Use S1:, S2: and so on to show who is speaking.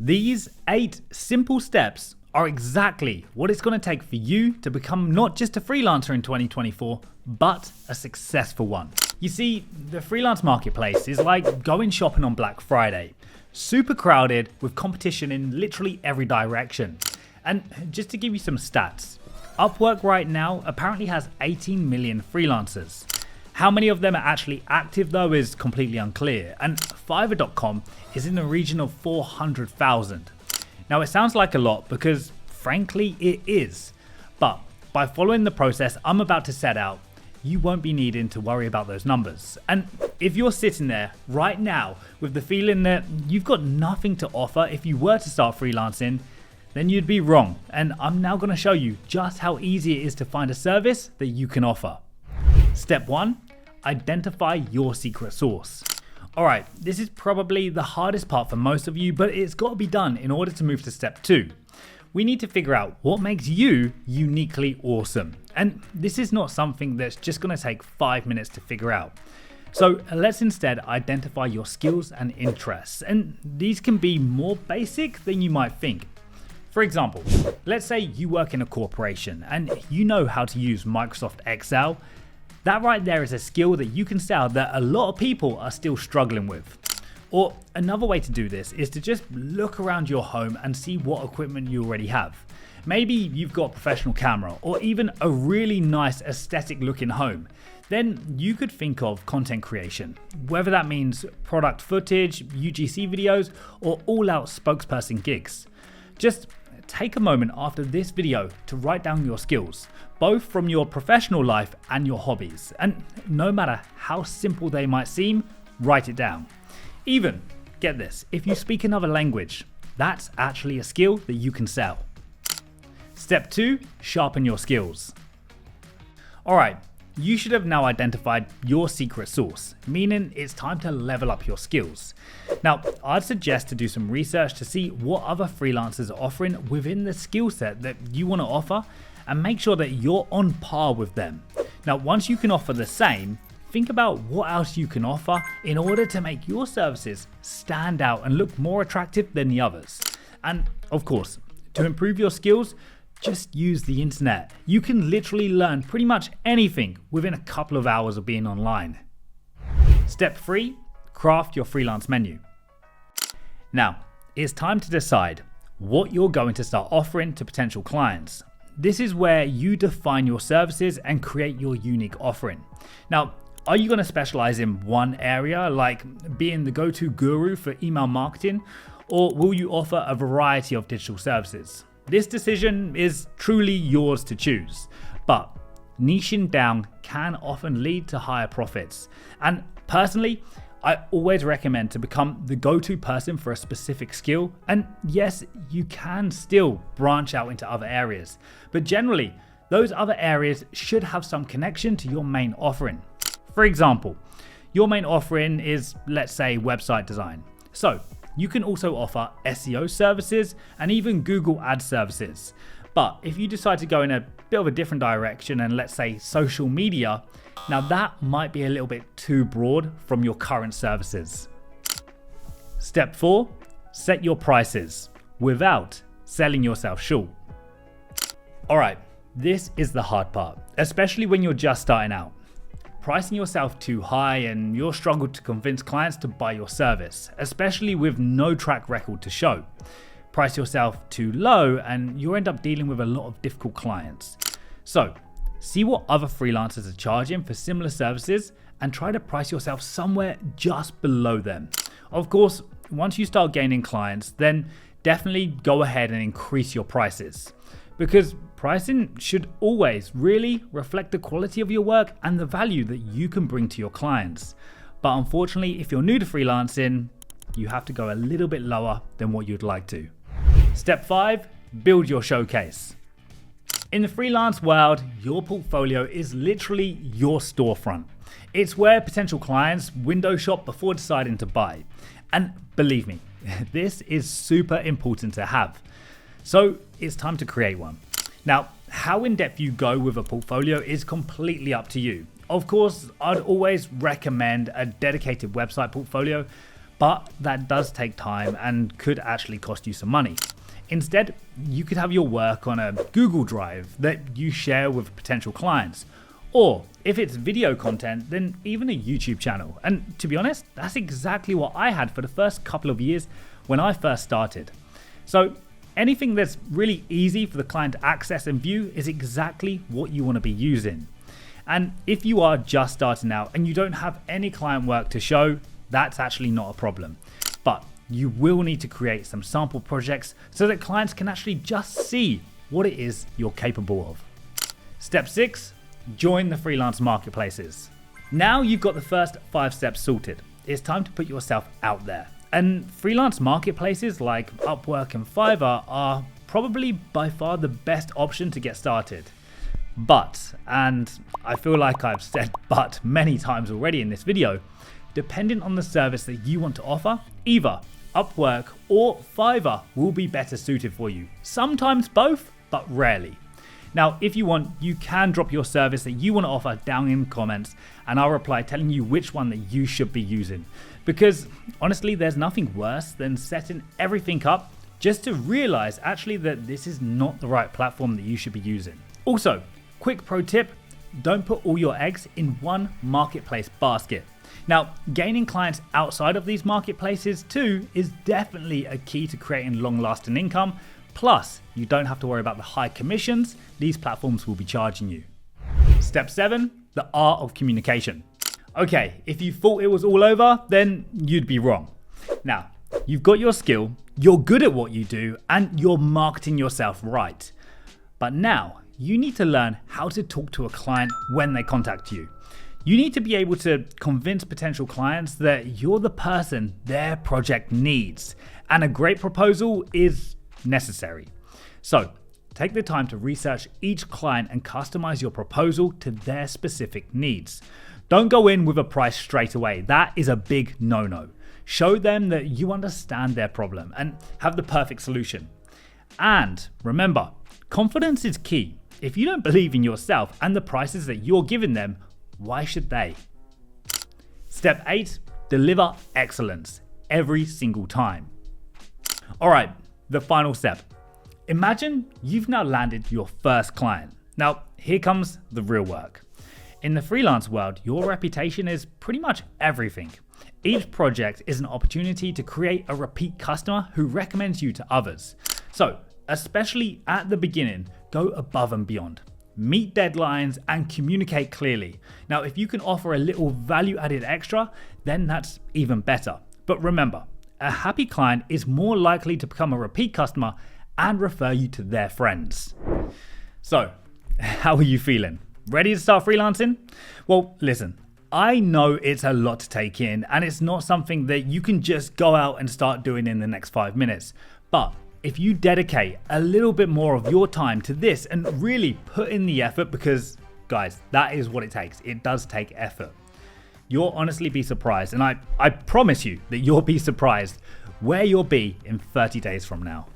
S1: These 8 simple steps are exactly what it's going to take for you to become not just a freelancer in 2024, but a successful one. You see, the freelance marketplace is like going shopping on Black Friday. Super crowded with competition in literally every direction. And just to give you some stats, Upwork right now apparently has 18 million freelancers. How many of them are actually active though is completely unclear, and Fiverr.com is in the region of 400,000. Now it sounds like a lot because frankly it is, but by following the process I'm about to set out, you won't be needing to worry about those numbers. And if you're sitting there right now with the feeling that you've got nothing to offer if you were to start freelancing, then you'd be wrong. And I'm now going to show you just how easy it is to find a service that you can offer. Step 1, identify your secret sauce. Alright, this is probably the hardest part for most of you, but it's got to be done in order to move to step 2. We need to figure out what makes you uniquely awesome. And this is not something that's just going to take 5 minutes to figure out. So let's instead identify your skills and interests. And these can be more basic than you might think. For example, let's say you work in a corporation and you know how to use Microsoft Excel. That right there is a skill that you can sell that a lot of people are still struggling with. Or another way to do this is to just look around your home and see what equipment you already have. Maybe you've got a professional camera or even a really nice aesthetic looking home. Then you could think of content creation, whether that means product footage, UGC videos, or all out spokesperson gigs. Just take a moment after this video to write down your skills, both from your professional life and your hobbies. And no matter how simple they might seem, write it down. Even, get this, if you speak another language, that's actually a skill that you can sell. Step 2, sharpen your skills. Alright, you should have now identified your secret sauce, meaning it's time to level up your skills. Now, I'd suggest to do some research to see what other freelancers are offering within the skill set that you want to offer and make sure that you're on par with them. Now, once you can offer the same, think about what else you can offer in order to make your services stand out and look more attractive than the others. And of course, to improve your skills, just use the internet. You can literally learn pretty much anything within a couple of hours of being online. Step 3, craft your freelance menu. Now, it's time to decide what you're going to start offering to potential clients. This is where you define your services and create your unique offering. Now, are you going to specialize in one area, like being the go-to guru for email marketing, or will you offer a variety of digital services? This decision is truly yours to choose, but niching down can often lead to higher profits. And personally, I always recommend to become the go-to person for a specific skill. And yes, you can still branch out into other areas, but generally, those other areas should have some connection to your main offering. For example, your main offering is, let's say, website design. So you can also offer SEO services and even Google Ads services. But if you decide to go in a bit of a different direction and let's say social media, now that might be a little bit too broad from your current services. Step 4, set your prices without selling yourself short. Alright, this is the hard part, especially when you're just starting out. Pricing yourself too high and you'll struggle to convince clients to buy your service, especially with no track record to show. Price yourself too low and you'll end up dealing with a lot of difficult clients. So, see what other freelancers are charging for similar services and try to price yourself somewhere just below them. Of course, once you start gaining clients, then definitely go ahead and increase your prices. Because pricing should always really reflect the quality of your work and the value that you can bring to your clients. But unfortunately, if you're new to freelancing, you have to go a little bit lower than what you'd like to. Step 5, build your showcase. In the freelance world, your portfolio is literally your storefront. It's where potential clients window shop before deciding to buy. And believe me, this is super important to have. So it's time to create one. Now, how in-depth you go with a portfolio is completely up to you. Of course, I'd always recommend a dedicated website portfolio, but that does take time and could actually cost you some money. Instead, you could have your work on a Google Drive that you share with potential clients. Or if it's video content, then even a YouTube channel. And to be honest, that's exactly what I had for the first couple of years when I first started. So anything that's really easy for the client to access and view is exactly what you want to be using. And if you are just starting out and you don't have any client work to show, that's actually not a problem. But you will need to create some sample projects so that clients can actually just see what it is you're capable of. Step 6, join the freelance marketplaces. Now you've got the first 5 steps sorted. It's time to put yourself out there. And freelance marketplaces like Upwork and Fiverr are probably by far the best option to get started. But, and I feel like I've said but many times already in this video, depending on the service that you want to offer, either Upwork or Fiverr will be better suited for you. Sometimes both, but rarely. Now, if you want, you can drop your service that you want to offer down in the comments and I'll reply telling you which one that you should be using. Because honestly, there's nothing worse than setting everything up just to realize actually that this is not the right platform that you should be using. Also, quick pro tip, don't put all your eggs in one marketplace basket. Now, gaining clients outside of these marketplaces too is definitely a key to creating long-lasting income. Plus, you don't have to worry about the high commissions these platforms will be charging you. Step 7, the art of communication. Okay, if you thought it was all over, then you'd be wrong. Now, you've got your skill, you're good at what you do, and you're marketing yourself right. But now, you need to learn how to talk to a client when they contact you. You need to be able to convince potential clients that you're the person their project needs, and a great proposal is necessary. So, take the time to research each client and customize your proposal to their specific needs. Don't go in with a price straight away. That is a big no-no. Show them that you understand their problem and have the perfect solution. And remember, confidence is key. If you don't believe in yourself and the prices that you're giving them, why should they? Step 8, deliver excellence every single time. All right, the final step. Imagine you've now landed your first client. Now, here comes the real work. In the freelance world, your reputation is pretty much everything. Each project is an opportunity to create a repeat customer who recommends you to others. So, especially at the beginning, go above and beyond. Meet deadlines and communicate clearly. Now, if you can offer a little value-added extra, then that's even better. But remember, a happy client is more likely to become a repeat customer and refer you to their friends. So, how are you feeling? Ready to start freelancing? Well, listen, I know it's a lot to take in and it's not something that you can just go out and start doing in the next 5 minutes. But if you dedicate a little bit more of your time to this and really put in the effort, because guys, that is what it takes. It does take effort. You'll honestly be surprised. And I promise you that you'll be surprised where you'll be in 30 days from now.